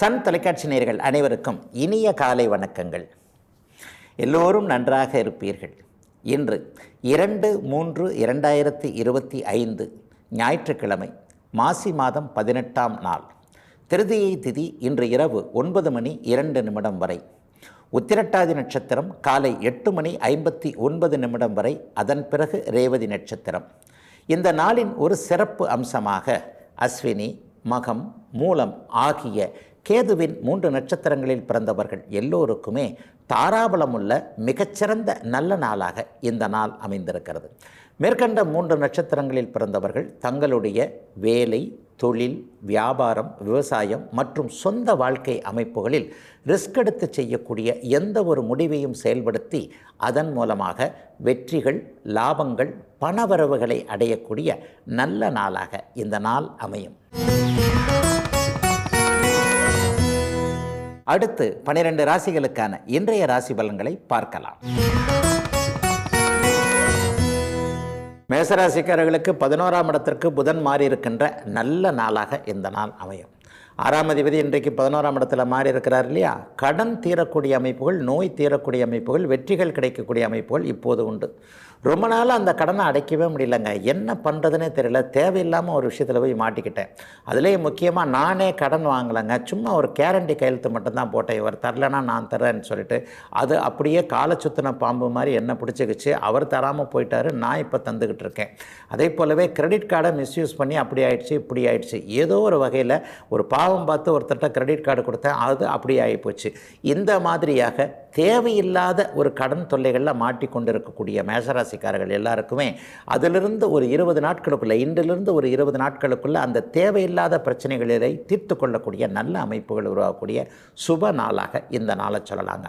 Sun தொலைக்காட்சி நேயர்கள் அனைவருக்கும் இனிய காலை வணக்கங்கள். எல்லோரும் நன்றாக இருப்பீர்கள். இன்று 2/3/2025 ஞாயிற்றுக்கிழமை, மாசி மாதம் 18ஆம் நாள், திருதியை திதி. இன்று இரவு 9:02 வரை. உத்திரட்டாதி நட்சத்திரம் காலை 8:59 வரை. அதன் பிறகு ரேவதி நட்சத்திரம். இந்த நாளின் ஒரு சிறப்பு அம்சமாக அஸ்வினி, மகம், மூலம் ஆகிய கேதுவின் 3 நட்சத்திரங்களில் பிறந்தவர்கள் எல்லோருக்குமே தாராபலமுள்ள மிகச்சிறந்த நல்ல நாளாக இந்த நாள் அமைந்திருக்கிறது. மேற்கண்ட 3 நட்சத்திரங்களில் பிறந்தவர்கள் தங்களுடைய வேலை, தொழில், வியாபாரம், விவசாயம் மற்றும் சொந்த வாழ்க்கை அமைப்புகளில் ரிஸ்க் எடுத்து செய்யக்கூடிய எந்த ஒரு முடிவையும் செயல்படுத்தி அதன் மூலமாக வெற்றிகள், லாபங்கள், பணவரவுகளை அடையக்கூடிய நல்ல நாளாக இந்த நாள் அமையும். அடுத்து 12 ராசிகளுக்கான இன்றைய ராசி பலன்களை பார்க்கலாம். மேசராசிக்காரர்களுக்கு 11ஆம் இடத்திற்கு புதன் மாறி இருக்கின்ற நல்ல நாளாக இந்த நாள் அமையும். 6ஆம் அதிபதி இன்றைக்கு 11ஆம் இடத்துல மாறி இருக்கிறார் இல்லையா? கடன் தீரக்கூடிய அமைப்புகள், நோய் தீரக்கூடிய அமைப்புகள், வெற்றிகள் கிடைக்கக்கூடிய அமைப்புகள் இப்போது உண்டு. ரொம்ப நாள் அந்த கடனை அடைக்கவே முடியலங்க. என்ன பண்ணுறதுனே தெரியல. தேவையில்லாமல் ஒரு விஷயத்தில் போய் மாட்டிக்கிட்டேன். அதுலேயும் முக்கியமாக நானே கடன் வாங்கலைங்க. சும்மா ஒரு கேரண்டி கையெழுத்து மட்டும்தான் போட்டேன். இவர் தரலைன்னா நான் தர்றேன்னு சொல்லிட்டு அது அப்படியே காலை சுத்தின பாம்பு மாதிரி என்ன பிடிச்சிக்கிச்சு. அவர் தராமல் போயிட்டாரு, நான் இப்போ தந்துக்கிட்டு இருக்கேன். அதே போலவே கிரெடிட் கார்டை மிஸ்யூஸ் பண்ணி அப்படி ஆயிடுச்சு, இப்படி ஆயிடுச்சு. ஏதோ ஒரு வகையில் ஒரு பாவம் பார்த்து ஒருத்தர்கிட்ட கிரெடிட் கார்டு கொடுத்தேன், அது அப்படி ஆகிப்போச்சு. இந்த மாதிரியாக தேவையில்லாத ஒரு கடன் தொல்லைகளில் மாட்டிக்கொண்டு இருக்கக்கூடிய மேசராசிக்காரர்கள் எல்லாருக்குமே அதிலிருந்து ஒரு 20 நாட்களுக்குள்ளே, இன்றிலிருந்து ஒரு 20 நாட்களுக்குள்ளே அந்த தேவையில்லாத பிரச்சனைகளை தீர்த்து கொள்ளக்கூடிய நல்ல அமைப்புகள் உருவாகக்கூடிய சுப நாளாக இந்த நாளை சொல்லலாங்க.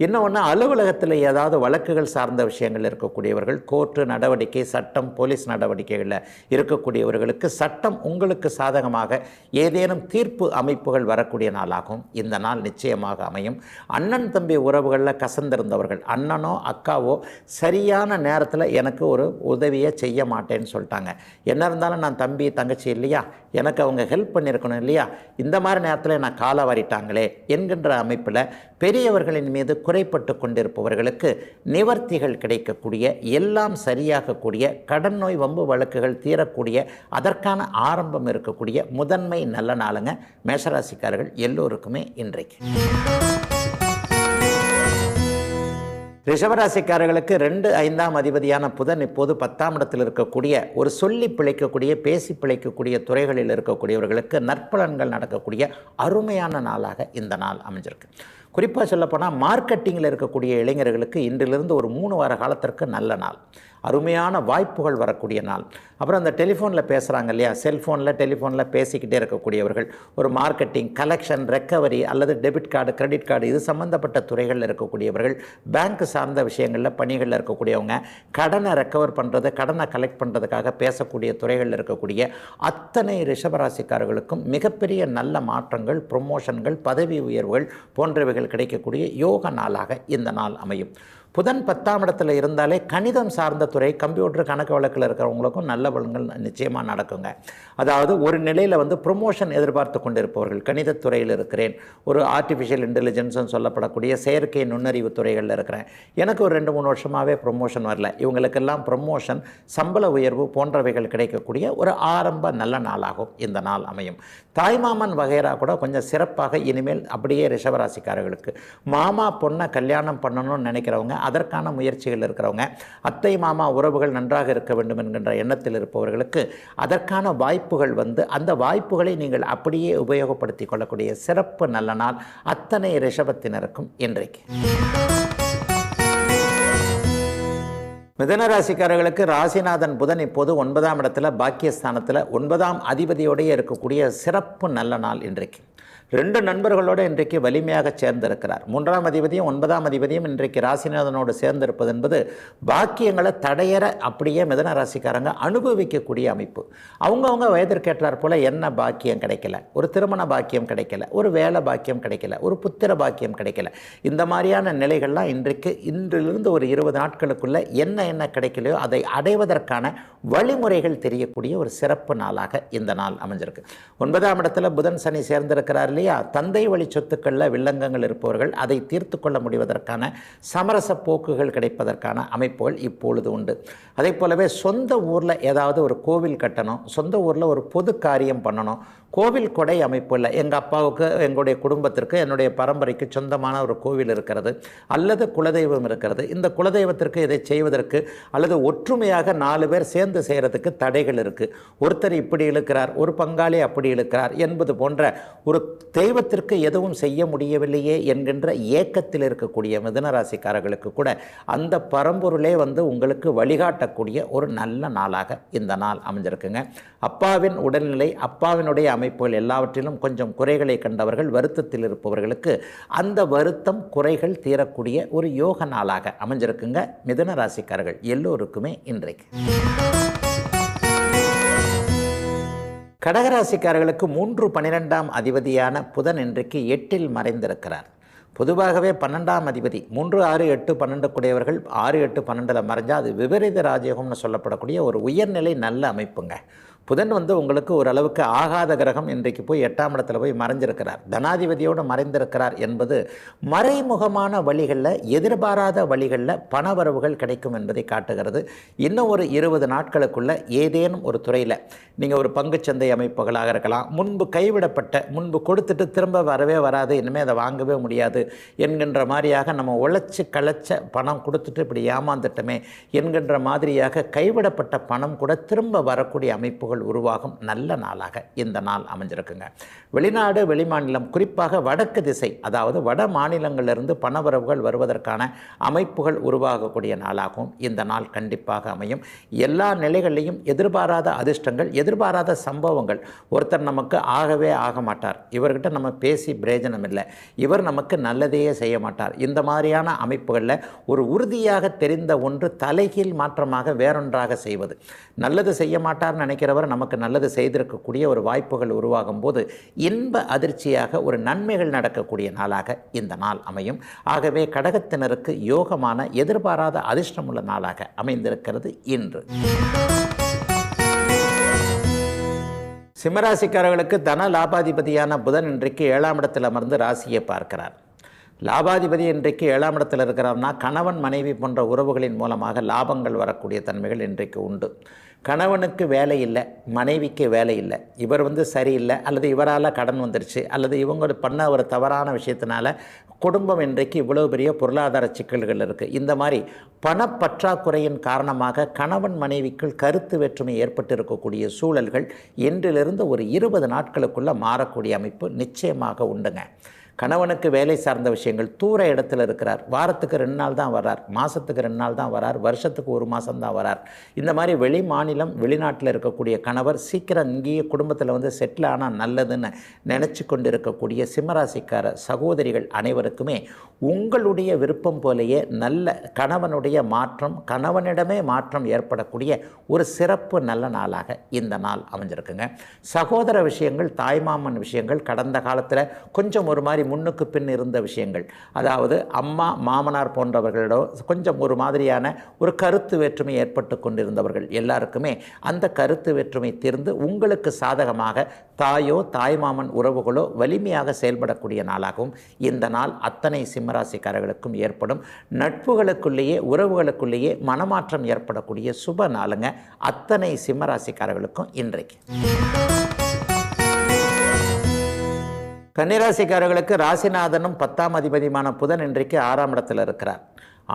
இன்னொன்று, அலுவலகத்தில் ஏதாவது வழக்குகள் சார்ந்த விஷயங்கள் இருக்கக்கூடியவர்கள், கோர்ட்டு நடவடிக்கை, சட்டம், போலீஸ் நடவடிக்கைகளில் இருக்கக்கூடியவர்களுக்கு சட்டம் உங்களுக்கு சாதகமாக ஏதேனும் தீர்ப்பு அமைப்புகள் வரக்கூடிய நாளாகவும் இந்த நாள் நிச்சயமாக அமையும். அண்ணன் தம்பி உறவுகளில் கசந்திருந்தவர்கள், அண்ணனோ அக்காவோ சரியான நேரத்தில் எனக்கு ஒரு உதவியை செய்ய மாட்டேன்னு சொல்லிட்டாங்க. என்ன இருந்தாலும் நான் தம்பி தங்கச்சி இல்லையா, எனக்கு அவங்க ஹெல்ப் பண்ணியிருக்கணும் இல்லையா, இந்த மாதிரி நேரத்தில் நான் காலை வாரிட்டாங்களே என்கின்ற அமைப்பில் பெரியவர்களின் மீது குறைப்பட்டு கொண்டிருப்பவர்களுக்கு நிவர்த்திகள் கிடைக்கக்கூடிய, எல்லாம் சரியாகக்கூடிய, கடன் நோய் வம்பு வழக்குகள் தீரக்கூடிய அதற்கான ஆரம்பம் இருக்கக்கூடிய முதன்மை நல்ல நாளுங்க மேஷராசிக்காரர்கள் எல்லோருக்குமே இன்றைக்கு. ரிஷபராசிக்காரர்களுக்கு 2/5ஆம் அதிபதியான புதன் இப்போது 10ஆம் இடத்தில் இருக்கக்கூடிய, ஒரு சொல்லி பிழைக்கக்கூடிய, பேசி பிழைக்கக்கூடிய துறைகளில் இருக்கக்கூடியவர்களுக்கு நற்பலன்கள் நடக்கக்கூடிய அருமையான நாளாக இந்த நாள் அமைஞ்சிருக்கு. குறிப்பாக சொல்லப்போனால் மார்க்கெட்டிங்கில் இருக்கக்கூடிய இளைஞர்களுக்கு இன்றிலிருந்து ஒரு 3 வார காலத்திற்கு நல்ல நாள், அருமையான வாய்ப்புகள் வரக்கூடிய நாள். அப்புறம் அந்த டெலிஃபோனில் பேசுகிறாங்க இல்லையா, செல்ஃபோனில் டெலிஃபோனில் பேசிக்கிட்டே இருக்கக்கூடியவர்கள், ஒரு மார்க்கெட்டிங், கலெக்ஷன், ரெக்கவரி அல்லது டெபிட் கார்டு, கிரெடிட் கார்டு இது சம்மந்தப்பட்ட துறைகளில் இருக்கக்கூடியவர்கள், பேங்க் சார்ந்த விஷயங்களில் பணிகளில் இருக்கக்கூடியவங்க, கடனை ரெக்கவர் பண்ணுறது, கடனை கலெக்ட் பண்ணுறதுக்காக பேசக்கூடிய துறைகளில் இருக்கக்கூடிய அத்தனை ரிஷபராசிக்காரர்களுக்கும் மிகப்பெரிய நல்ல மாற்றங்கள், ப்ரொமோஷன்கள், பதவி உயர்வுகள் போன்றவைகள் கிடைக்கக்கூடிய யோக நாளாக இந்த நாள் அமையும். புதன் 10ஆம் இடத்துல இருந்தாலே கணிதம் சார்ந்த துறை, கம்ப்யூட்டர், கணக்கு வழக்கில் இருக்கிறவங்களுக்கும் நல்ல பலன்கள் நிச்சயமாக நடக்குங்க. அதாவது ஒரு நிலையில் ப்ரொமோஷன் எதிர்பார்த்து கொண்டிருப்பவர்கள், கணிதத்துறையில் இருக்கிறேன், ஒரு ஆர்டிஃபிஷியல் இன்டெலிஜென்ஸ்னு சொல்லப்படக்கூடிய செயற்கை நுண்ணறிவு துறைகளில் இருக்கிறேன், எனக்கு ஒரு 2-3 வருஷமாகவே ப்ரொமோஷன் வரல, இவங்களுக்கெல்லாம் ப்ரொமோஷன், சம்பள உயர்வு போன்றவைகள் கிடைக்கக்கூடிய ஒரு ஆரம்ப நல்ல நாளாகும் இந்த நாள் அமையும். தாய்மாமன் வகைரா கூட கொஞ்சம் சிறப்பாக இனிமேல் அப்படியே ரிஷபராசிக்காரர்களுக்கு. மாமா பொண்ணை கல்யாணம் பண்ணணும்னு நினைக்கிறவங்க, அதற்கான முயற்சிகள் இருக்கிறவங்க, அத்தை மாமா உறவுகள் நன்றாக இருக்க வேண்டும் என்கின்ற எண்ணத்தில் இருப்பவர்களுக்கு அதற்கான வாய்ப்புகள் அந்த வாய்ப்புகளை நீங்கள் அப்படியே உபயோகப்படுத்தி கொள்ளக்கூடிய சிறப்பு நல்ல நாள் அத்தனை ரிஷபத்தினருக்கும் இன்றைக்கு. மிதனராசிக்காரர்களுக்கு ராசிநாதன் புதன் இப்போது 9ஆம் இடத்துல பாக்கியஸ்தானத்தில் 9ஆம் அதிபதியோடைய இருக்கக்கூடிய சிறப்பு நல்ல நாள் இன்றைக்கு. 2 நண்பர்களோடு இன்றைக்கு வலிமையாக சேர்ந்திருக்கிறார். 3ஆம் அதிபதியும் 9ஆம் அதிபதியும் இன்றைக்கு ராசிநாதனோடு சேர்ந்திருப்பது என்பது பாக்கியங்களை தடையற அப்படியே மிதன ராசிக்காரங்க அனுபவிக்கக்கூடிய அமைப்பு. அவங்கவுங்க வயதிற்கேற்றார் போல் என்ன பாக்கியம் கிடைக்கல, ஒரு திருமண பாக்கியம் கிடைக்கல, ஒரு வேலை பாக்கியம் கிடைக்கல, ஒரு புத்திர பாக்கியம் கிடைக்கல, இந்த மாதிரியான நிலைகள்லாம் இன்றிலிருந்து ஒரு 20 நாட்களுக்குள்ள என்ன கிடைக்கலையோ அதை அடைவதற்கான வழிமுறைகள் தெரியக்கூடிய ஒரு சிறப்பு நாளாக இந்த நாள் அமைஞ்சிருக்கு. 9ஆம் இடத்துல புதன் சனி சேர்ந்திருக்கிறார். இல்லையா, தந்தை வழி சொத்துக்களில் வில்லங்கங்கள் இருப்பவர்கள் அதை தீர்த்து கொள்ள முடிவதற்கான சமரச போக்குகள் கிடைப்பதற்கான அமைப்புகள் இப்பொழுது உண்டு. அதே போலவே சொந்த ஊரில் ஏதாவது ஒரு கோவில் கட்டணும், சொந்த ஊரில் ஒரு பொது காரியம் பண்ணணும், கோவில் கொடை அமைப்பு இல்லை, எங்கள் அப்பாவுக்கு எங்களுடைய குடும்பத்திற்கு என்னுடைய பரம்பரைக்கு சொந்தமான ஒரு கோவில் இருக்கிறது அல்லது குலதெய்வம் இருக்கிறது, இந்த குலதெய்வத்திற்கு இதை செய்வதற்கு அல்லது ஒற்றுமையாக 4 பேர் சேர்ந்து செய்கிறதுக்கு தடைகள் இருக்குது, ஒருத்தர் இப்படி இழுக்கிறார், ஒரு பங்காளி அப்படி இழுக்கிறார் என்பது போன்ற ஒரு தெய்வத்திற்கு எதுவும் செய்ய முடியவில்லையே என்கின்ற ஏக்கத்தில் இருக்கக்கூடிய மிதுனராசிக்காரர்களுக்கு கூட அந்த பரம்பொருளே உங்களுக்கு வழிகாட்டக்கூடிய ஒரு நல்ல நாளாக இந்த நாள் அமைஞ்சிருக்குங்க. அப்பாவின் உடல்நிலை, அப்பாவினுடைய அமைப்புகள் எல்லாவற்றிலும் கொஞ்சம் குறைகளை கண்டவர்கள், வருத்தத்தில் இருப்பவர்களுக்கு அந்த வருத்தம் குறைகள் தீரக்கூடிய ஒரு யோக நாளாக அமைஞ்சிருக்குங்க. மிதுன ராசிக்காரர்கள் எல்லோருக்குமே இன்றைக்கு. கடகராசிக்காரர்களுக்கு 3-12ஆம் அதிபதியான புதன் இன்றைக்கு 8இல் மறைந்திருக்கிறார். பொதுவாகவே 12ஆம் அதிபதி 3, 6, 8, 12 கூடியவர்கள் 6, 8, 12 மறைஞ்சால் அது விபரீத ராஜயோகம்னு சொல்லப்படக்கூடிய ஒரு உயர்நிலை நல்ல அமைப்புங்க. புதன் உங்களுக்கு ஓரளவுக்கு ஆகாத கிரகம் இன்றைக்கு போய் 8ஆம் இடத்துல போய் மறைஞ்சிருக்கிறார். தனாதிபதியோடு மறைந்திருக்கிறார் என்பது மறைமுகமான வழிகளில், எதிர்பாராத வழிகளில் பணவரவுகள் கிடைக்கும் என்பதை காட்டுகிறது. இன்னும் ஒரு 20 நாட்களுக்குள்ள ஏதேனும் ஒரு துறையில் நீங்கள் ஒரு பங்குச்சந்தை அமைப்புகளாக இருக்கலாம், முன்பு கைவிடப்பட்ட, முன்பு கொடுத்துட்டு திரும்ப வரவே வராது, இனிமேல் அதை வாங்கவே முடியாது என்கின்ற மாதிரியாக நம்ம உழைச்சி களைச்ச பணம் கொடுத்துட்டு இப்படி ஏமாந்துட்டோமே என்கின்ற மாதிரியாக கைவிடப்பட்ட பணம் கூட திரும்ப வரக்கூடிய அமைப்புகள் உருவாகும் நல்ல நாளாக இந்த நாள் அமைஞ்சிருக்குங்க. வெளிநாடு, வெளிமாநிலம், குறிப்பாக வடக்கு திசை, அதாவது வட மாநிலங்களிலிருந்து பணவரவுகள் வருவதற்கான அமைப்புகள் உருவாகக்கூடிய நாளாகவும் இந்த நாள் கண்டிப்பாக அமையும். எல்லா நிலைகளிலையும் எதிர்பாராத அதிர்ஷ்டங்கள், எதிர்பாராத சம்பவங்கள். ஒருத்தர் நமக்கு ஆகவே ஆக மாட்டார், இவர்கிட்ட நம்ம பேசி பிரயோஜனம் இல்லை, இவர் நமக்கு நல்லதையே செய்ய மாட்டார், இந்த மாதிரியான அமைப்புகளில் ஒரு உறுதியாக தெரிந்த ஒன்று தலைகீழ் மாற்றமாக வேறொன்றாக செய்வது. நல்லது செய்ய மாட்டார்னு நினைக்கிறவர் நமக்கு நல்லது செய்திருக்கக்கூடிய ஒரு வாய்ப்புகள் உருவாகும் போது இன்ப அதிர்ச்சியாக ஒரு நன்மைகள் நடக்கக்கூடிய நாளாக இந்த நாள் அமையும். ஆகவே கடகத்தினருக்கு யோகமான எதிர்பாராத அதிர்ஷ்டமுள்ள நாளாக அமைந்திருக்கிறது இன்று. சிம்மராசிக்காரர்களுக்கு தன லாபாதிபதியான புதன் இன்றைக்கு 7ஆம் இடத்தில் அமர்ந்து ராசியை பார்க்கிறார். லாபாதிபதி இன்றைக்கு 7ஆம் இடத்தில் இருக்கிறார்னா கணவன் மனைவி போன்ற உறவுகளின் மூலமாக லாபங்கள் வரக்கூடிய தன்மைகள் இன்றைக்கு உண்டு. கணவனுக்கு வேலை இல்லை, மனைவிக்கு வேலை இல்லை, இவர் சரியில்லை, அல்லது இவரால் கடன் வந்துருச்சு, அல்லது இவங்க பண்ண ஒரு தவறான விஷயத்தினால குடும்பம் இன்றைக்கு இவ்வளோ பெரிய பொருளாதார சிக்கல்கள் இருக்குது. இந்த மாதிரி பணப்பற்றாக்குறையின் காரணமாக கணவன் மனைவிக்குள் கருத்து வேற்றுமை ஏற்பட்டு இருக்கக்கூடிய சூழல்கள் இன்றிலிருந்து ஒரு 20 நாட்களுக்குள்ளே மாறக்கூடிய அமைப்பு நிச்சயமாக உண்டுங்க. கணவனுக்கு வேலை சார்ந்த விஷயங்கள், தூர இடத்துல இருக்கிறார், வாரத்துக்கு 2 நாள் தான் வரார், மாதத்துக்கு 2 நாள் தான் வரார், வருஷத்துக்கு 1 மாதம் தான் வரார், இந்த மாதிரி வெளி மாநிலம் வெளிநாட்டில் இருக்கக்கூடிய கணவர் சீக்கிரம் இங்கேயே குடும்பத்தில் செட்டில் ஆனால் நல்லதுன்னு நினச்சி கொண்டு இருக்கக்கூடிய சிம்மராசிக்கார சகோதரிகள் அனைவருக்குமே உங்களுடைய விருப்பம் போலேயே நல்ல கணவனுடைய மாற்றம், கணவனிடமே மாற்றம் ஏற்படக்கூடிய ஒரு சிறப்பு நல்ல நாளாக இந்த நாள் அமைஞ்சிருக்குங்க. சகோதர விஷயங்கள், தாய்மாமன் விஷயங்கள், கடந்த காலத்தில் கொஞ்சம் ஒரு மாதிரி முன்னுக்கு பின் இருந்த விஷயங்கள், அதாவது அம்மா மாமனார் போன்றவர்களோட கொஞ்சம் ஒரு மாதிரியான ஒரு கருத்து வேற்றுமை ஏற்பட்டு கொண்டிருந்தவர்கள் எல்லாருக்குமே அந்த கருத்து வேற்றுமை தீர்ந்து உங்களுக்கு சாதகமாக தாயோ தாய்மாமன் உறவுகளோ வலிமையாக செயல்படக்கூடிய நாளாகவும் இந்த நாள் அத்தனை சிம்மராசிக்காரர்களுக்கும் ஏற்படும். நட்புகளுக்குள்ளேயே உறவுகளுக்குள்ளேயே மனமாற்றம் ஏற்படக்கூடிய சுப நாளுங்க அத்தனை சிம்மராசிக்காரர்களுக்கும் இன்றைக்கு. கன்னிராசிக்காரர்களுக்கு ராசிநாதனும் 10ஆம் அதிபதியுமான புதன் இன்றைக்கு 6ஆம் இடத்தில் இருக்கிறார்.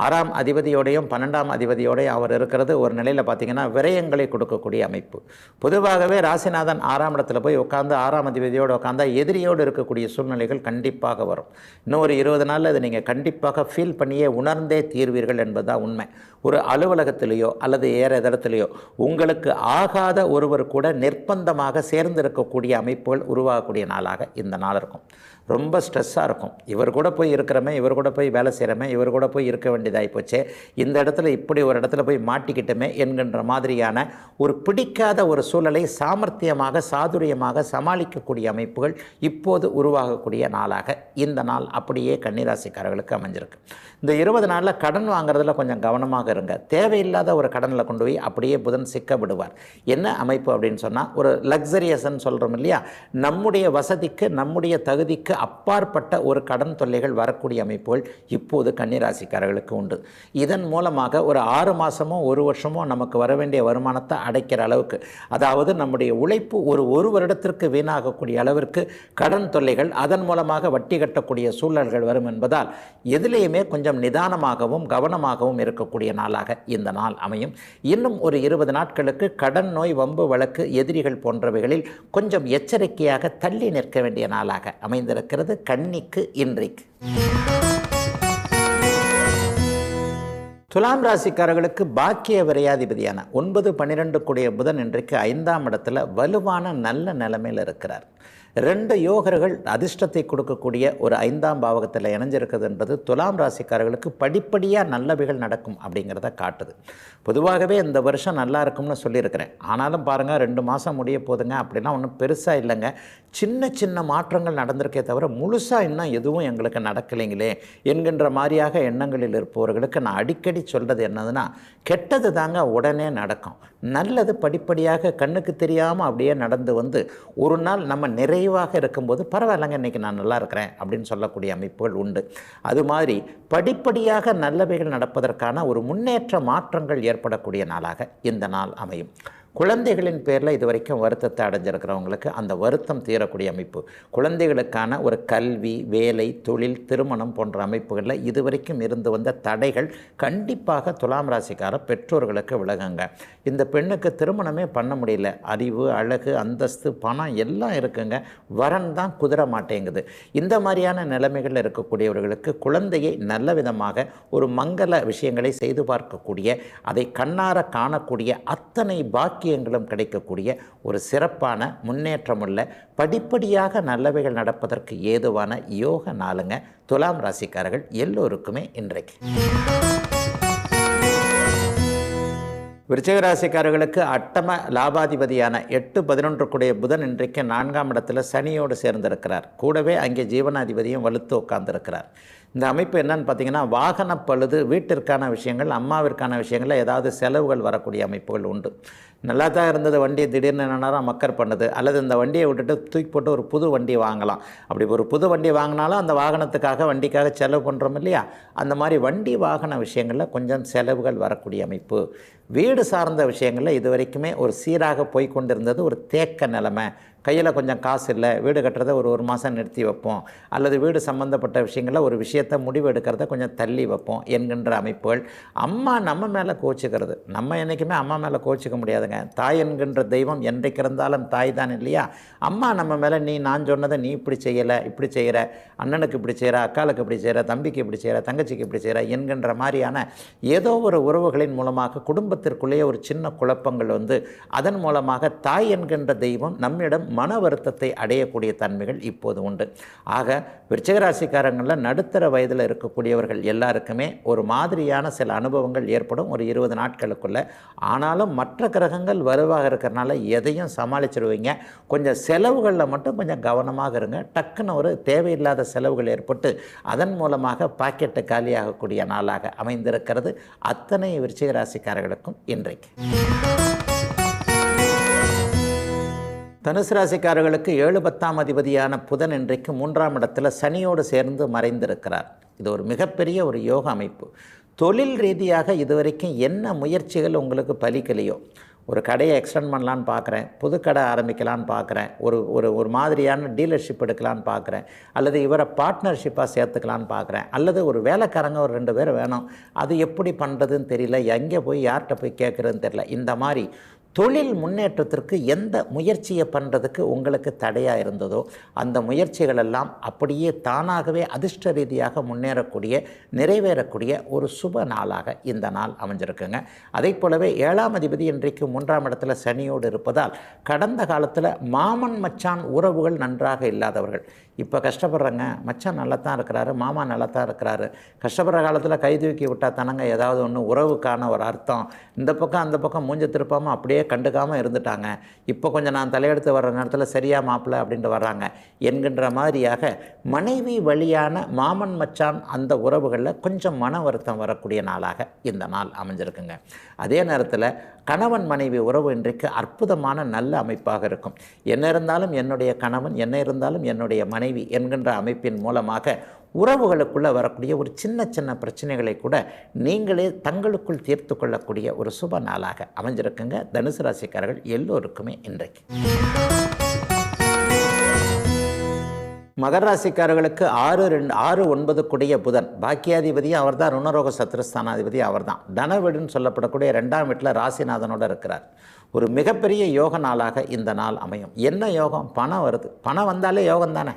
6ஆம் அதிபதியோடையும் 12ஆம் அதிபதியோடையும் அவர் இருக்கிறது ஒரு நிலையில் பார்த்திங்கன்னா விரயங்களை கொடுக்கக்கூடிய அமைப்பு. பொதுவாகவே ராசிநாதன் 6ஆம் இடத்துல போய் உட்காந்து 6ஆம் அதிபதியோடு உட்காந்தா எதிரியோடு இருக்கக்கூடிய சூழ்நிலைகள் கண்டிப்பாக வரும். இன்னும் ஒரு 20 நாளில் இதை நீங்கள் கண்டிப்பாக ஃபீல் பண்ணியே உணர்ந்தே தீர்வீர்கள் என்பதுதான் உண்மை. ஒரு அலுவலகத்திலேயோ அல்லது ஏற இடத்துலையோ உங்களுக்கு ஆகாத ஒருவர் கூட நிர்பந்தமாக சேர்ந்திருக்கக்கூடிய அமைப்புகள் உருவாகக்கூடிய நாளாக இந்த நாள் இருக்கும். ரொம்ப ஸ்ட்ரெஸ்ஸாக இருக்கும். இவர் கூட போய் இருக்கிறமே, இவர் கூட போய் வேலை செய்கிறமே, இவர் கூட போய் இருக்க வேண்டியதாகி போச்சே, இந்த இடத்துல இப்படி ஒரு இடத்துல போய் மாட்டிக்கிட்டோமே என்கின்ற மாதிரியான ஒரு பிடிக்காத ஒரு சூழலை சாமர்த்தியமாக சாதுரியமாக சமாளிக்கக்கூடிய அமைப்புகள் இப்போது உருவாகக்கூடிய நாளாக இந்த நாள் அப்படியே கன்னிராசிக்காரர்களுக்கு அமைஞ்சிருக்கு. இந்த 20 நாளில் கடன் வாங்குறதுல கொஞ்சம் கவனமாக இருங்க. தேவையில்லாத ஒரு கடனில் கொண்டு போய் அப்படியே புதன் சிக்க விடுவார். என்ன அமைப்பு அப்படின்னு சொன்னால், ஒரு லக்ஸரியஸ்ன்னு சொல்கிறோம் இல்லையா, நம்முடைய வசதிக்கு நம்முடைய தகுதிக்கு அப்பாற்பட்ட ஒரு கடன் தொல்லைகள் வரக்கூடிய அமைப்புகள் இப்போது கன்னிராசிக்காரர்களுக்கு உண்டு. இதன் மூலமாக ஒரு 6 மாதமோ 1 வருஷமோ நமக்கு வர வேண்டிய வருமானத்தை அடைக்கிற அளவுக்கு, அதாவது நம்முடைய உழைப்பு ஒரு வருடத்திற்கு வீணாகக்கூடிய அளவிற்கு கடன் தொல்லைகள், அதன் மூலமாக வட்டி கட்டக்கூடிய சூழல்கள் வரும் என்பதால் எதிலேயுமே கொஞ்சம் நிதானமாகவும் கவனமாகவும் இருக்கக்கூடிய நாளாக இந்த நாள் அமையும். இன்னும் ஒரு 20 நாட்களுக்கு கடன் நோய் வம்பு வழக்கு எதிரிகள் போன்றவைகளில் கொஞ்சம் எச்சரிக்கையாக தள்ளி நிற்க வேண்டிய நாளாக அமைந்திருக்கிறது கன்னிக்கு இன்றைக்கு. துலாம் ராசிக்காரர்களுக்கு பாக்கிய விரையாதிபதியான 9-12 கூடிய புதன் இன்றைக்கு 5ஆம் இடத்துல வலுவான நல்ல நிலைமையில் இருக்கிறார். 2 யோகர்கள் அதிர்ஷ்டத்தை கொடுக்கக்கூடிய ஒரு 5ஆம் பாவகத்தில் இணைஞ்சிருக்கிறது என்பது துலாம் ராசிக்காரர்களுக்கு படிப்படியாக நல்லவைகள் நடக்கும் அப்படிங்கிறத காட்டுது. பொதுவாகவே இந்த வருஷம் நல்லா இருக்கும்னு சொல்லியிருக்கிறேன். ஆனாலும் பாருங்கள், 2 மாதம் முடிய போதுங்க, அப்படிலாம் ஒன்றும் பெருசாக இல்லைங்க. சின்ன சின்ன மாற்றங்கள் நடந்திருக்கே தவிர முழுசாக இன்னும் எதுவும் எங்களுக்கு நடக்கலைங்களே என்கின்ற மாதிரியாக எண்ணங்களில் இருப்பவர்களுக்கு நான் அடிக்கடி சொல்கிறது என்னதுன்னா, கெட்டது தாங்க உடனே நடக்கும், நல்லது படிப்படியாக கண்ணுக்கு தெரியாமல் அப்படியே நடந்து வந்து ஒரு நாள் நம்ம நிறைவாக இருக்கும்போது பரவாயில்லைங்க, இன்றைக்கி நான் நல்லா இருக்கிறேன் அப்படின்னு சொல்லக்கூடிய அமைப்புகள் உண்டு. அது மாதிரி படிப்படியாக நல்லவைகள் நடப்பதற்கான ஒரு முன்னேற்ற மாற்றங்கள் ஏற்படக்கூடிய நாளாக இந்த நாள் அமையும். குழந்தைகளின் பேரில் இது வரைக்கும் வருத்தத்தை அடைஞ்சிருக்கிறவங்களுக்கு அந்த வருத்தம் தீரக்கூடிய அமைப்பு, குழந்தைகளுக்கான ஒரு கல்வி, வேலை, தொழில், திருமணம் போன்ற அமைப்புகளில் இதுவரைக்கும் இருந்து வந்த தடைகள் கண்டிப்பாக துலாம் ராசிக்கார பெற்றோர்களுக்கு விலகுங்க. இந்த பெண்ணுக்கு திருமணமே பண்ண முடியல, அறிவு, அழகு, அந்தஸ்து, பணம் எல்லாம் இருக்குங்க, வரன் தான் குதிர மாட்டேங்குது. இந்த மாதிரியான நிலைமைகள் இருக்கக்கூடியவர்களுக்கு குழந்தையை நல்ல விதமாக ஒரு மங்கள விஷயங்களை செய்து பார்க்கக்கூடிய, அதை கண்ணார காணக்கூடிய அத்தனை பாக்கியங்களும் கிடைக்கக்கூடிய ஒரு சிறப்பான முன்னேற்றமுள்ள படிப்படியாக நல்லவைகள் நடப்பதற்கு ஏதுவான யோக நாளுங்க துலாம் ராசிக்காரர்கள் எல்லோருக்குமே இன்றைக்கு. விருச்சிக ராசிக்காரர்களுக்கு அட்டம லாபாதிபதியான 8-11 கூடிய புதன் இன்றைக்கு 4ஆம் இடத்துல சனியோடு சேர்ந்திருக்கிறார். கூடவே அங்கே ஜீவனாதிபதியும் வலுத்து உட்கார்ந்திருக்கிறார். இந்த அமைப்பு என்னன்னு பார்த்தீங்கன்னா, வாகன பழுது, வீட்டிற்கான விஷயங்கள், அம்மாவிற்கான விஷயங்களில் ஏதாவது செலவுகள் வரக்கூடிய அமைப்புகள் உண்டு. நல்லா தான் இருந்தது வண்டி, திடீர்னு என்னன்னா மக்கர் பண்ணுது, அல்லது இந்த வண்டியை விட்டுட்டு தூக்கி போட்டு ஒரு புது வண்டி வாங்கலாம். அப்படி ஒரு புது வண்டி வாங்கினாலும் அந்த வாகனத்துக்காக வண்டிக்காக செலவு பண்ணுறோம் இல்லையா, அந்த மாதிரி வண்டி வாகன விஷயங்களில் கொஞ்சம் செலவுகள் வரக்கூடிய அமைப்பு. வீடு சார்ந்த விஷயங்களில் இது வரைக்குமே ஒரு சீராக போய் கொண்டிருந்தது ஒரு தேக்க நிலைமை, கையில் கொஞ்சம் காசு இல்லை, வீடு கட்டுறதை ஒரு மாதம் நிறுத்தி வைப்போம், அல்லது வீடு சம்மந்தப்பட்ட விஷயங்களில் ஒரு விஷயத்தை முடிவு எடுக்கிறத கொஞ்சம் தள்ளி வைப்போம் என்கின்ற அமைப்புகள். அம்மா நம்ம மேலே கோச்சிக்கிறது, நம்ம என்றைக்குமே அம்மா மேலே கோச்சிக்க முடியாதுங்க. தாய் என்கின்ற தெய்வம் என்றைக்கு இருந்தாலும் தாய் தான் இல்லையா. அம்மா நம்ம மேலே நான் சொன்னதை நீ இப்படி செய்யலை, இப்படி செய்கிற, அண்ணனுக்கு இப்படி செய்கிற, அக்காளுக்கு இப்படி செய்கிற, தம்பிக்கு இப்படி செய்கிற, தங்கச்சிக்கு இப்படி செய்கிற என்கின்ற மாதிரியான ஏதோ ஒரு உறவுகளின் மூலமாக குடும்பத்திற்குள்ளேயே ஒரு சின்ன குழப்பங்கள் வந்து அதன் மூலமாக தாய் என்கின்ற தெய்வம் நம்மிடம் மன வருத்தத்தை அடையக்கூடிய தன்மைகள் இப்போது உண்டு. ஆக விருச்சிக ராசிக்காரங்களில் நடுத்தர வயதில் இருக்கக்கூடியவர்கள் எல்லாருக்குமே ஒரு மாதிரியான சில அனுபவங்கள் ஏற்படும் ஒரு 20 நாட்களுக்குள்ள. ஆனாலும் மற்ற கிரகங்கள் வலுவாக இருக்கிறனால எதையும் சமாளிச்சிடுவீங்க. கொஞ்சம் செலவுகளில் மட்டும் கொஞ்சம் கவனமாக இருங்க. டக்குன்னு ஒரு தேவையில்லாத செலவுகள் ஏற்பட்டு அதன் மூலமாக பாக்கெட்டு காலியாகக்கூடிய நாளாக அமைந்திருக்கிறது அத்தனை விருச்சிக ராசிக்காரர்களுக்கும் இன்றைக்கு. தனுசு ராசிக்காரர்களுக்கு 7-10ஆம் அதிபதியான புதன் இன்றைக்கு 3ஆம் இடத்துல சனியோடு சேர்ந்து மறைந்திருக்கிறார். இது ஒரு மிகப்பெரிய ஒரு யோக அமைப்பு. தொழில் ரீதியாக இதுவரைக்கும் என்ன முயற்சிகள் உங்களுக்கு பலிக்கலையோ, ஒரு கடையை எக்ஸ்டெண்ட் பண்ணலான்னு பார்க்குறேன், புது கடை ஆரம்பிக்கலான்னு பார்க்குறேன், ஒரு மாதிரியான டீலர்ஷிப் எடுக்கலான்னு பார்க்குறேன், அல்லது இவரை பார்ட்னர்ஷிப்பாக சேர்த்துக்கலான்னு பார்க்குறேன், அல்லது ஒரு வேலைக்காரங்க ஒரு 2 பேர் வேணும், அது எப்படி பண்ணுறதுன்னு தெரியல, எங்கே போய் யார்கிட்ட போய் கேட்குறதுன்னு தெரியல, இந்த மாதிரி தொழில் முன்னேற்றத்திற்கு எந்த முயற்சியை பண்ணுறதுக்கு உங்களுக்கு தடையாக இருந்ததோ அந்த முயற்சிகள் எல்லாம் அப்படியே தானாகவே அதிர்ஷ்ட ரீதியாக முன்னேறக்கூடிய நிறைவேறக்கூடிய ஒரு சுப நாளாக இந்த நாள் அமைஞ்சிருக்குங்க. அதே போலவே 7ஆம் அதிபதி இன்றைக்கு 3ஆம் இடத்துல சனியோடு இருப்பதால் கடந்த காலத்தில் மாமன் மச்சான் உறவுகள் நன்றாக இல்லாதவர்கள் இப்போ கஷ்டப்படுறாங்க. மச்சான் நல்லா தான் இருக்கிறாரு, மாமா நல்லா தான் இருக்கிறாரு. கஷ்டப்படுற காலத்தில் கை தூக்கி விட்டால் தானங்க ஏதாவது ஒன்று உறவுக்கான ஒரு அர்த்தம். இந்த பக்கம் அந்த பக்கம் மூஞ்ச திருப்பாமல் அப்படியே கண்டுக்காமல் இருந்துட்டாங்க. இப்போ கொஞ்சம் நான் தலையெடுத்து வர்ற நேரத்தில் சரியா மாப்பிள்ளை அப்படின்ட்டு வர்றாங்க என்கின்ற மாதிரியாக மனைவி வழியான மாமன் மச்சான் அந்த உறவுகளில் கொஞ்சம் மன வருத்தம் வரக்கூடிய நாளாக இந்த நாள் அமைஞ்சிருக்குங்க. அதே நேரத்தில் கணவன் மனைவி உறவு இன்றைக்கு அற்புதமான நல்ல அமைப்பாக இருக்கும். என்ன இருந்தாலும் என்னுடைய கணவன், என்ன இருந்தாலும் என்னுடைய மனைவி என்கின்ற அமைப்பின் மூலமாக உறவுகளுக்குள்ளே வரக்கூடிய ஒரு சின்ன சின்ன பிரச்சனைகளை கூட நீங்களே தங்களுக்குள் தீர்த்து கொள்ளக்கூடிய ஒரு சுப நாளாக அமைஞ்சிருக்குங்க தனுசு ராசிக்காரர்கள் எல்லோருக்குமே இன்றைக்கு. மகர ராசிக்காரர்களுக்கு 6-9 கூடிய புதன் பாக்கியாதிபதியும் அவர் தான், ருணரோக சத்ருஸ்தானாதிபதி அவர் தான், தனவீடுன்னு சொல்லப்படக்கூடிய 2ஆம் வீட்டில் ராசிநாதனோடு இருக்கிறார். ஒரு மிகப்பெரிய யோக நாளாக இந்த நாள் அமையும். என்ன யோகம்? பணம் வருது. பணம் வந்தாலே யோகம் தானே.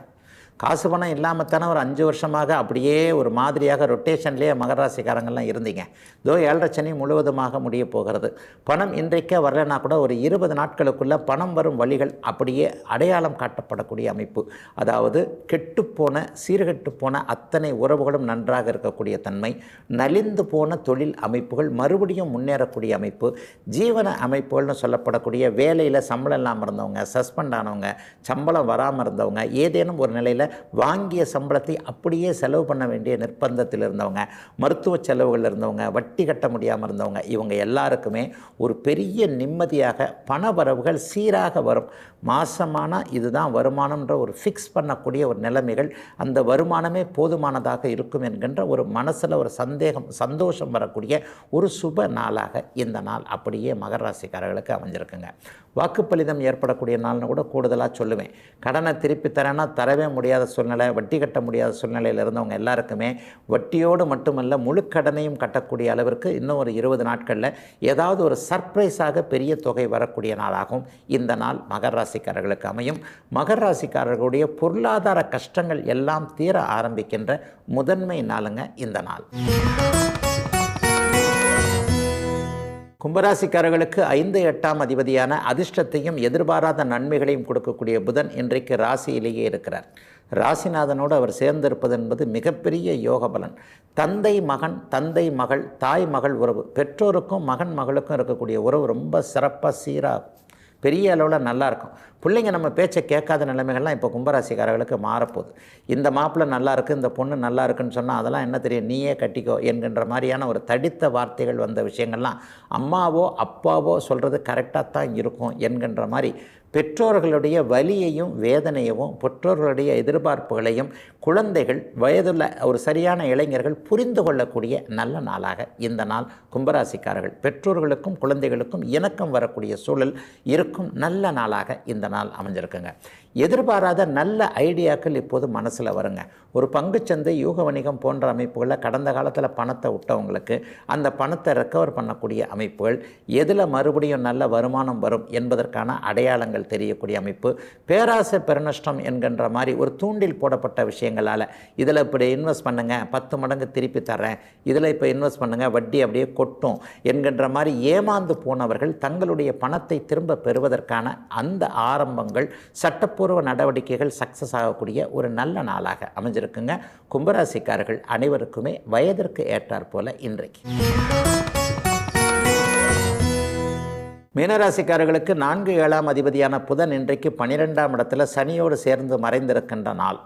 காசு பணம் இல்லாமல் தானே ஒரு 5 வருஷமாக அப்படியே ஒரு மாதிரியாக ரொட்டேஷன்லேயே மகர ராசிக்காரங்கள்லாம் இருந்தீங்க. இதோ 7.5 சனி முழுவதுமாக முடிய போகிறது. பணம் இன்றைக்கே வரலைன்னா கூட ஒரு 20 நாட்களுக்குள்ளே பணம் வரும் வழிகள் அப்படியே அடையாளம் காட்டப்படக்கூடிய அமைப்பு. அதாவது கெட்டுப்போன சீர்கெட்டு போன அத்தனை உறவுகளும் நன்றாக இருக்கக்கூடிய தன்மை, நலிந்து போன தொழில் அமைப்புகள் மறுபடியும் முன்னேறக்கூடிய அமைப்பு, ஜீவன அமைப்புகள்னு சொல்லப்படக்கூடிய வேலையில் சம்பளம் இல்லாமல் இருந்தவங்க, சஸ்பெண்ட் ஆனவங்க, சம்பளம் வராமல் இருந்தவங்க, ஏதேனும் ஒரு நிலையில் வாங்கிய சம்பளத்தை அப்படியே செலவு பண்ண வேண்டிய நிர்பந்தத்தில் இருந்தவங்க, மருத்துவ செலவுகள் இருந்தவங்க, வட்டி கட்ட முடியாமல் இருந்தவங்க, இவங்க எல்லாருக்குமே ஒரு பெரிய நிம்மதியாக பண வரவுகள் சீராக வரும். மாசமான இதுதான் வருமானம்ன்ற ஒரு ஃபிக்ஸ் பண்ணக்கூடிய ஒரு நிலைமைகள், அந்த வருமானமே போதுமானதாக இருக்கும் என்கின்ற ஒரு மனசில் ஒரு சந்தோஷம் வரக்கூடிய ஒரு சுப நாளாக இந்த நாள் அப்படியே மகர ராசிக்காரர்களுக்கு அமைஞ்சிருக்குங்க. வாக்குப்பளிதம் ஏற்படக்கூடிய நாள்னு கூட கூடுதலாக சொல்லுவேன். கடனை திருப்பி தரேன்னா தரவே முடியாத சூழ்நிலை, வட்டி கட்ட முடியாத சூழ்நிலையில் இருந்தவங்க எல்லாருக்குமே வட்டியோடு மட்டுமல்ல முழு கடனையும் கட்டக்கூடிய அளவிற்கு இன்னும் ஒரு 20 நாட்களில் ஏதாவது ஒரு சர்ப்ரைஸாக பெரிய தொகை வரக்கூடிய நாளாகவும் இந்த நாள் மகர ராசிக்காரர்களுக்கு அமையும். மகர ராசிக்காரர்களுடைய பொருளாதார கஷ்டங்கள் எல்லாம் தீர ஆரம்பிக்கின்ற முதன்மை நாளுங்க இந்த நாள். கும்பராசிக்காரர்களுக்கு 5-8ஆம் அதிபதியான அதிர்ஷ்டத்தையும் எதிர்பாராத நன்மைகளையும் கொடுக்கக்கூடிய புதன் இன்றைக்கு ராசியிலேயே இருக்கிறார். ராசிநாதனோடு அவர் சேர்ந்திருப்பது என்பது மிகப்பெரிய யோக பலன். தந்தை மகன், தந்தை மகள், தாய் மகள் உறவு, பெற்றோருக்கும் மகன் மகளுக்கும் இருக்கக்கூடிய உறவு ரொம்ப சிறப்பாக சீராகும், பெரிய அளவில் நல்லாயிருக்கும். பிள்ளைங்க நம்ம பேச்சை கேட்காத நிலைமைகள்லாம் இப்போ கும்பராசிக்காரர்களுக்கு மாறப்போகுது. இந்த மாப்பிள்ளை நல்லா இருக்குது, இந்த பொண்ணு நல்லா இருக்குன்னு சொன்னால் அதெல்லாம் என்ன தெரியும், நீயே கட்டிக்கோ என்கின்ற மாதிரியான ஒரு தடித்த வார்த்தைகள் வந்த விஷயங்கள்லாம் அம்மாவோ அப்பாவோ சொல்கிறது கரெக்டாக தான் இருக்கும் என்கின்ற மாதிரி பெற்றோர்களுடைய வலியையும் வேதனையவும் பெற்றோர்களுடைய எதிர்பார்ப்புகளையும் குழந்தைகள் வயதுள்ள ஒரு சரியான இளைஞர்கள் புரிந்து கொள்ளக்கூடிய நல்ல நாளாக இந்த நாள் கும்பராசிக்காரர்கள் பெற்றோர்களுக்கும் குழந்தைகளுக்கும் இணக்கம் வரக்கூடிய சூழல் இருக்கும் நல்ல நாளாக இந்த நாள் அமைஞ்சிருக்குங்க. எதிர்பாராத நல்ல ஐடியாக்கள் இப்போது மனசில் வருங்க. ஒரு பங்குச்சந்தை, யூக வணிகம் போன்ற அமைப்புகளில் கடந்த காலத்தில் பணத்தை விட்டவங்களுக்கு அந்த பணத்தை ரெக்கவர் பண்ணக்கூடிய அமைப்புகள், எதில் மறுபடியும் நல்ல வருமானம் வரும் என்பதற்கான அடையாளங்கள் தெரியக்கூடிய அமைப்பு, பேராசை பெருநஷ்டம் என்கின்ற மாதிரி ஒரு தூண்டில் போடப்பட்ட விஷயங்களால் இதில் இப்படி இன்வெஸ்ட் பண்ணுங்கள் 10 மடங்கு திருப்பி தர்றேன், இதில் இப்போ இன்வெஸ்ட் பண்ணுங்கள் வட்டி அப்படியே கொட்டும் என்கின்ற மாதிரி ஏமாந்து போனவர்கள் தங்களுடைய பணத்தை திரும்ப பெறுவதற்கான அந்த ஆரம்பங்கள், சட்டப்பூர்வ நடவடிக்கைகள் சக்ஸஸ் ஆகக்கூடிய ஒரு நல்ல நாளாக அமைஞ்சிருக்குங்க. கும்பராசிக்காரர்கள் அனைவருக்குமே வயதிற்கு ஏற்றாற் போல இன்றைக்கு. மீனராசிக்காரர்களுக்கு 4-7ஆம் அதிபதியான புதன் இன்றைக்கு 12ஆம் இடத்துல சனியோடு சேர்ந்து மறைந்திருக்கின்ற நாள்.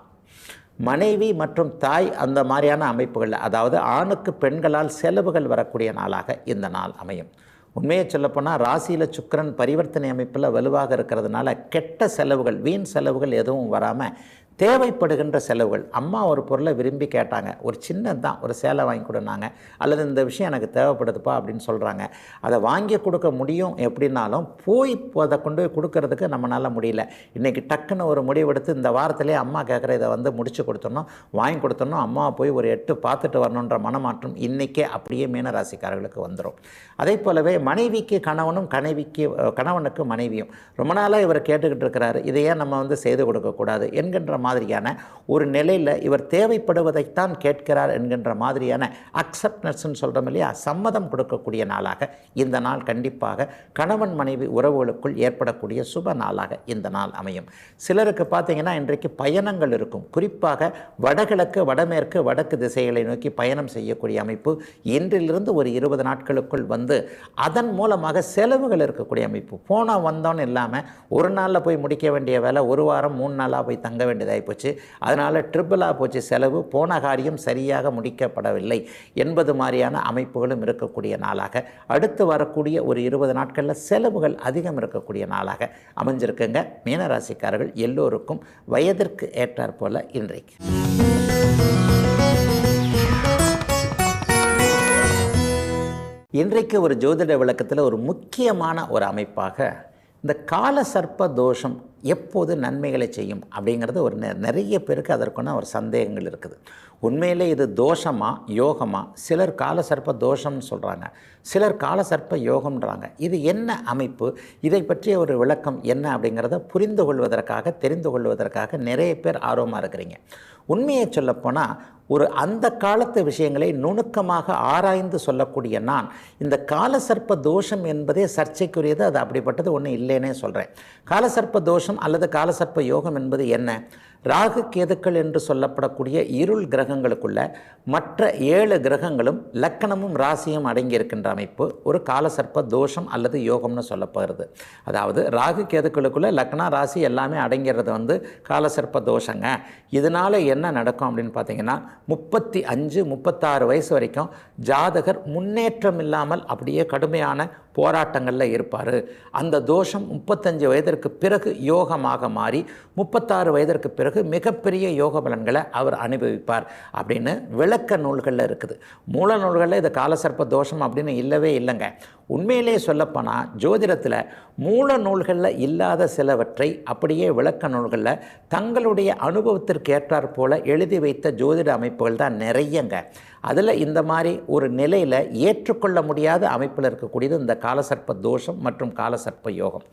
மனைவி மற்றும் தாய் அந்த மாதிரியான அமைப்புகள், அதாவது ஆணுக்கு பெண்களால் செலவுகள் வரக்கூடிய நாளாக இந்த நாள் அமையும். உண்மையை சொல்லப்போனால் ராசியில் சுக்கிரன் பரிவர்த்தனை அமைப்பில் வலுவாக இருக்கிறதுனால கெட்ட செலவுகள், வீண் செலவுகள் எதுவும் வராமல் தேவைப்படுகின்ற செலவுகள், அம்மா ஒரு பொருளை விரும்பி கேட்டாங்க, ஒரு சின்னதான் ஒரு சேலை வாங்கி கொடுனாங்க, அல்லது இந்த விஷயம் எனக்கு தேவைப்படுதுப்பா அப்படின்னு சொல்கிறாங்க. அதை வாங்கி கொடுக்க முடியும் எப்படின்னாலும் போய் அதை கொண்டு போய் கொடுக்கறதுக்கு நம்மளால முடியல. இன்றைக்கி டக்குன்னு ஒரு முடிவெடுத்து இந்த வாரத்திலே அம்மா கேட்குற இதை வந்து முடிச்சு கொடுத்துடணும், வாங்கி கொடுத்துடணும், அம்மாவை போய் ஒரு 8 பார்த்துட்டு வரணுன்ற மனமாற்றம் இன்றைக்கே அப்படியே மீனராசிக்காரர்களுக்கு வந்துடும். அதே போலவே மனைவிக்கு கணவனும் கணவனுக்கு மனைவியும் ரொம்ப நாளாக இவர் கேட்டுக்கிட்டு இருக்கிறாரு, இதையே நம்ம வந்து செய்து கொடுக்கக்கூடாது என்கின்ற மாதிரியான ஒரு நிலையில் இவர் தேவைப்படுவதைத்தான் கேட்கிறார் என்கின்ற மாதிரியான அக்செப்டன்ஸ்ன்னு சொல்கிறோம் இல்லையா, சம்மதம் கொடுக்கக்கூடிய நாளாக இந்த நாள் கண்டிப்பாக கணவன் மனைவி உறவுகளுக்குள் ஏற்படக்கூடிய சுப நாளாக இந்த நாள் அமையும். சிலருக்கு பார்த்தீங்கன்னா இன்றைக்கு பயணங்கள் இருக்கும். குறிப்பாக வடகிழக்கு, வடமேற்கு, வடக்கு திசைகளை நோக்கி பயணம் செய்யக்கூடிய அமைப்பு இன்றிலிருந்து ஒரு 20 நாட்களுக்குள் வந்து அதன் மூலமாக செலவுகள் இருக்கக்கூடிய அமைப்பு. போனால் வந்தோன்னு இல்லாமல் ஒரு நாளில் போய் முடிக்க வேண்டிய வேலை ஒரு வாரம் 3 நாளாக போய் தங்க வேண்டியதாகி போச்சு. அதனால் ட்ரிபிளாக போச்சு செலவு, போன காரியம் சரியாக முடிக்கப்படவில்லை என்பது மாதிரியான அமைப்புகளும் இருக்கக்கூடிய நாளாக, அடுத்து வரக்கூடிய ஒரு 20 நாட்களில் செலவுகள் அதிகம் இருக்கக்கூடிய நாளாக அமைஞ்சிருக்குங்க. மீனராசிக்காரர்கள் எல்லோருக்கும் வயதிற்கு ஏற்றாற் போல இன்றைக்கு. இன்றைக்கு ஒரு ஜோதிட விளக்கத்தில் ஒரு முக்கியமான ஒரு அமைப்பாக இந்த கால சர்ப்ப தோஷம் எப்போது நன்மைகளை செய்யும் அப்படிங்கிறது ஒரு நிறைய பேருக்கு அதற்கான ஒரு சந்தேகங்கள் இருக்குது. உண்மையிலே இது தோஷமா யோகமா? சிலர் கால சர்ப்ப தோஷம்னு சொல்கிறாங்க, சிலர் கால சர்ப்ப யோகம்ன்றாங்க. இது என்ன அமைப்பு, இதை பற்றிய ஒரு விளக்கம் என்ன அப்படிங்கிறத புரிந்து கொள்வதற்காக, தெரிந்து கொள்வதற்காக நிறைய பேர் ஆர்வமாக இருக்கிறீங்க. உண்மையை சொல்லப்போனால் ஒரு அந்த காலத்து விஷயங்களை நுணுக்கமாக ஆராய்ந்து சொல்லக்கூடிய நான் இந்த காலசர்ப்ப தோஷம் என்பதே சர்ச்சைக்குரியது, அது அப்படிப்பட்டது ஒன்றும் இல்லைன்னே சொல்கிறேன். காலசர்ப்ப தோஷம் அல்லது காலசர்ப்ப யோகம் என்பது என்ன? ராகு கேதுக்கள் என்று சொல்லப்படக்கூடிய இருள் கிரகங்களுக்குள்ள மற்ற 7 கிரகங்களும் லக்கணமும் ராசியும் அடங்கியிருக்கின்ற அமைப்பு ஒரு காலசர்ப்ப தோஷம் அல்லது யோகம்னு சொல்லப்படுறது. அதாவது ராகு கேதுக்களுக்குள்ள லக்னா ராசி எல்லாமே அடங்கிறது வந்து காலசர்ப்ப தோஷங்க. இதனால் என்ன நடக்கும் அப்படின்னு பார்த்தீங்கன்னா 35, 36 வயசு வரைக்கும் ஜாதகர் முன்னேற்றம் இல்லாமல் அப்படியே கடுமையான போராட்டங்களில் இருப்பார். அந்த தோஷம் 35 வயதிற்கு பிறகு யோகமாக மாறி 36 வயதிற்கு பிறகு மிகப்பெரிய யோக பலன்களை அவர் அனுபவிப்பார் அப்படின்னு விளக்க நூல்களில் இருக்குது. மூல நூல்களில் இது காலசர்ப்ப தோஷம் அப்படின்னு இல்லவே இல்லைங்க. உண்மையிலே சொல்லப்போனால் ஜோதிடத்தில் மூல நூல்களில் இல்லாத சிலவற்றை அப்படியே விளக்க நூல்களில் தங்களுடைய அனுபவத்திற்கு ஏற்றாற் போல எழுதி வைத்த ஜோதிட அமைப்புகள் தான் நிறையங்க. அதில் இந்த மாதிரி ஒரு நிலையில் ஏற்றுக்கொள்ள முடியாத அமைப்பில் இருக்கக்கூடியது இந்த காலசர்ப்ப தோஷம் மற்றும் காலசர்ப்ப யோகம்.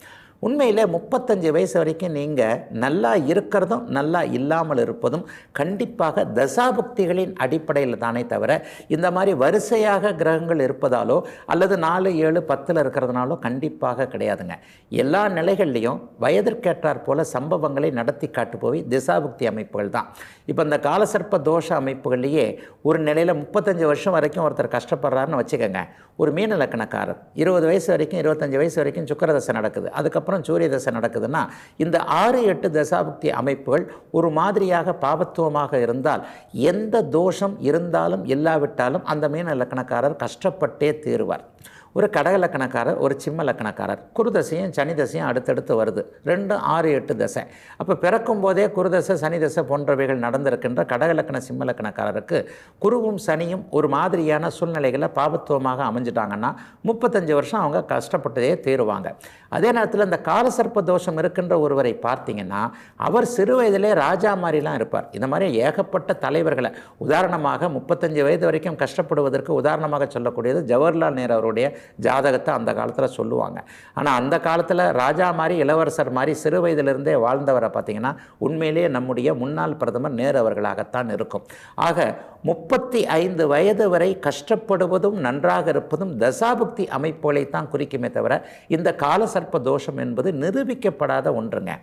உண்மையில் 35 வயசு வரைக்கும் நீங்கள் நல்லா இருக்கிறதும் நல்லா இல்லாமல் இருப்பதும் கண்டிப்பாக தசாபுக்திகளின் அடிப்படையில் தானே தவிர இந்த மாதிரி வரிசையாக கிரகங்கள் இருப்பதாலோ அல்லது 4, 7, 10 இருக்கிறதுனாலோ கண்டிப்பாக கிடையாதுங்க. எல்லா நிலைகள்லையும் வயதிற்கேற்றாற் போல சம்பவங்களை நடத்தி காட்டுபோய் திசாபுக்தி அமைப்புகள் தான். இப்போ இந்த காலசர்ப்ப தோஷ அமைப்புகள்லேயே ஒரு நிலையில் 35 வருஷம் வரைக்கும் ஒருத்தர் கஷ்டப்படுறாருன்னு வச்சுக்கோங்க. ஒரு மீன லக்கணக்காரர் 20 வயசு வரைக்கும் 25 வயசு வரைக்கும் சுக்கிரதசை நடக்குது, அதுக்கப்புறம் சூரிய தசை நடக்குதுன்னா இந்த 6, 8 தசாபுக்தி அமைப்புகள் ஒரு மாதிரியாக பாபத்துவமாக இருந்தால் எந்த தோஷம் இருந்தாலும் இல்லாவிட்டாலும் அந்த மீன லக்கணக்காரர் கஷ்டப்பட்டே தீருவார். ஒரு கடக லக்கணக்காரர், ஒரு சிம்ம லக்கணக்காரர், குருதசையும் சனி தசையும் அடுத்தடுத்து வருது, 2, 6, 8 தசை. அப்போ பிறக்கும் போதே குருதசை சனி தசை போன்றவைகள் நடந்திருக்கின்ற கடக லக்கண சிம்ம லக்கணக்காரருக்கு குருவும் சனியும் ஒரு மாதிரியான சூழ்நிலைகளை பாபத்துவமாக அமைஞ்சிட்டாங்கன்னா 35 வருஷம் அவங்க கஷ்டப்பட்டதே தீருவாங்க. அதே நேரத்தில் இந்த காலசர்ப்ப தோஷம் இருக்கின்ற ஒருவரை பார்த்தீங்கன்னா அவர் சிறு வயதிலே ராஜா மாதிரிலாம் இருப்பார். இந்த மாதிரி ஏகப்பட்ட தலைவர்களை உதாரணமாக 35 வயது வரைக்கும் கஷ்டப்படுவதற்கு உதாரணமாக சொல்லக்கூடியது ஜவஹர்லால் நேரு அவருடைய ஜாதகத்தை அந்த காலத்தில் சொல்லுவாங்க. ஆனால் அந்த காலத்தில் ராஜா மாதிரி இளவரசர் மாதிரி சிறு வயதிலிருந்தே வாழ்ந்தவரை பார்த்தீங்கன்னா உண்மையிலேயே நம்முடைய முன்னாள் பிரதமர் நேரு அவர்களாகத்தான் இருக்கும். ஆக 35 வயது வரை கஷ்டப்படுவதும் நன்றாக இருப்பதும் தசாபுக்தி அமைப்புகளைத்தான் குறிக்குமே தவிர இந்த காலசர்ப்ப தோஷம் என்பது நிரூபிக்கப்படாத ஒன்றுங்க.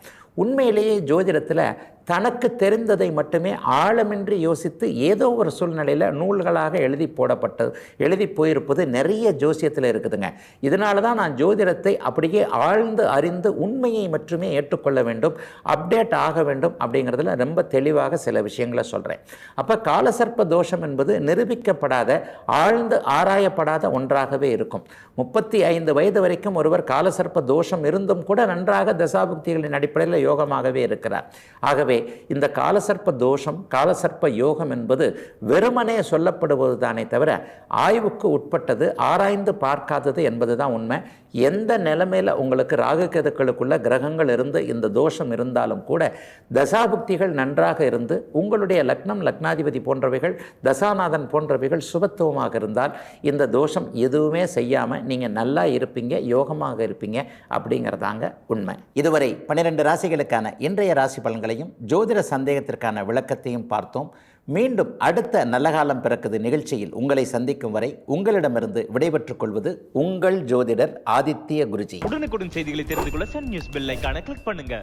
உண்மையிலேயே ஜோதிடத்தில் தனக்கு தெரிந்ததை மட்டுமே ஆழமின்றி யோசித்து ஏதோ ஒரு சூழ்நிலையில் நூல்களாக எழுதி போயிருப்பது நிறைய ஜோசியத்தில் இருக்குதுங்க. இதனால தான் நான் ஜோதிடத்தை அப்படியே ஆழ்ந்து அறிந்து உண்மையை மட்டுமே ஏற்றுக்கொள்ள வேண்டும், அப்டேட் ஆக வேண்டும் அப்படிங்கிறதுல ரொம்ப தெளிவாக சில விஷயங்களை சொல்கிறேன். அப்போ காலசர்ப்ப தோஷம் என்பது நிரூபிக்கப்படாத, ஆழ்ந்து ஆராயப்படாத ஒன்றாகவே இருக்கும். 35 வயது வரைக்கும் ஒருவர் காலசர்ப்ப தோஷம் இருந்தும் கூட நன்றாக தசாபுக்திகளின் அடிப்படையில் யோகமாகவே இருக்கிறார். ஆகவே இந்த காலசர்ப்ப தோஷம், காலசர்ப்ப யோகம் என்பது வெறுமனே சொல்லப்படுவது தானே தவிர ஆய்வுக்கு உட்பட்டது, ஆராய்ந்து பார்க்காதது என்பது தான் உண்மை. எந்த நிலைமையில் உங்களுக்கு ராகுகேதுக்களுக்குள்ள கிரகங்கள் இருந்து இந்த தோஷம் இருந்தாலும் கூட தசாபுக்திகள் நன்றாக இருந்து உங்களுடைய லக்னம், லக்னாதிபதி போன்றவைகள், தசாநாதன் போன்றவைகள் சுபத்துவமாக இருந்தால் இந்த தோஷம் எதுவுமே செய்யாமல் நீங்கள் நல்லா இருப்பீங்க, யோகமாக இருப்பீங்க அப்படிங்கிறதாங்க உண்மை. இதுவரை 12 ராசிகளுக்கான இன்றைய ராசி பலன்களையும் ஜோதிட சந்தேகத்திற்கான விளக்கத்தையும் பார்த்தோம். மீண்டும் அடுத்த நல்ல காலம் பிறக்குது நிகழ்ச்சியில் உங்களை சந்திக்கும் வரை உங்களிடமிருந்து விடைபெற்றுக் கொள்வது உங்கள் ஜோதிடர் ஆதித்ய குருஜி. உடனுக்குடன் செய்திகளை தெரிந்து கொள்ள சன் நியூஸ் பெல் ஐகானை கிளிக் பண்ணுங்க.